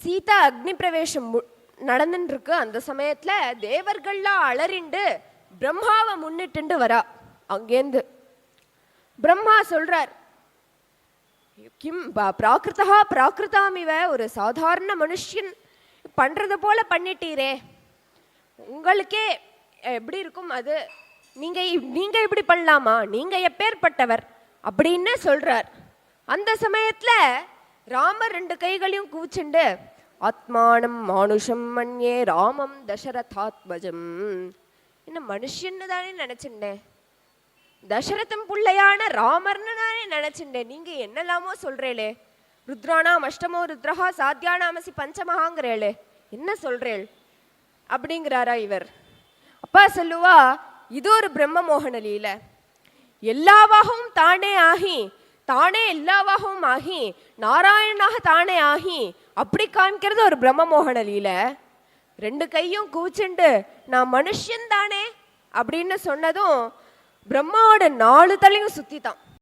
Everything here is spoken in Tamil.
சீதா அக்னி பிரவேசம் நடந்துட்டு இருக்கு. அந்த சமயத்துல தேவர்கள்லாம் அலறிண்டு பிரம்மாவை முன்னிட்டு வரா. அங்கேந்து பிரம்மா சொல்றார், கிம் பிராகிருதா பிராகிருதாமிவ, ஒரு சாதாரண மனுஷன் பண்றது போல பண்ணிட்டீரே, உங்களுக்கே எப்படி இருக்கும் அது, நீங்க நீங்க இப்படி பண்ணலாமா, நீங்க எப்பேற்பட்டவர் அப்படின்னு சொல்றார். அந்த சமயத்துல ராமர் 2 கைகளையும் கூச்சுண்டு, ஆத்மானம் மானுஷம் மன்யே ராமம் தசரதாத்மஜம், என்ன மனுஷன்னு தானே நினைச்சுட்டேன், தசரதம் பிள்ளையான ராமர்னு நானே நினைச்சுட்டேன், நீங்க என்னெல்லாமோ சொல்றேளே, ருத்ரானாம் அஷ்டமோ ருத்ரஹா சாத்தியானாமசி பஞ்சமஹாங்கிறேளே, என்ன சொல்றேள் அப்படிங்கிறாரா இவர். அப்பா சொல்லுவா, இது ஒரு பிரம்ம மோகன லீல, எல்லாவாகவும் தானே ஆகி தானே எல்லாவாகவும் ஆகி நாராயணனாக தானே ஆகி அப்படி காமிக்கிறது ஒரு பிரம்ம மோகன லீல. 2 கையும் கூச்சுண்டு நான் மனுஷன் தானே அப்படின்னு சொன்னதும் பிரம்மாவோட 4 தலையும் சுத்தித்தான்.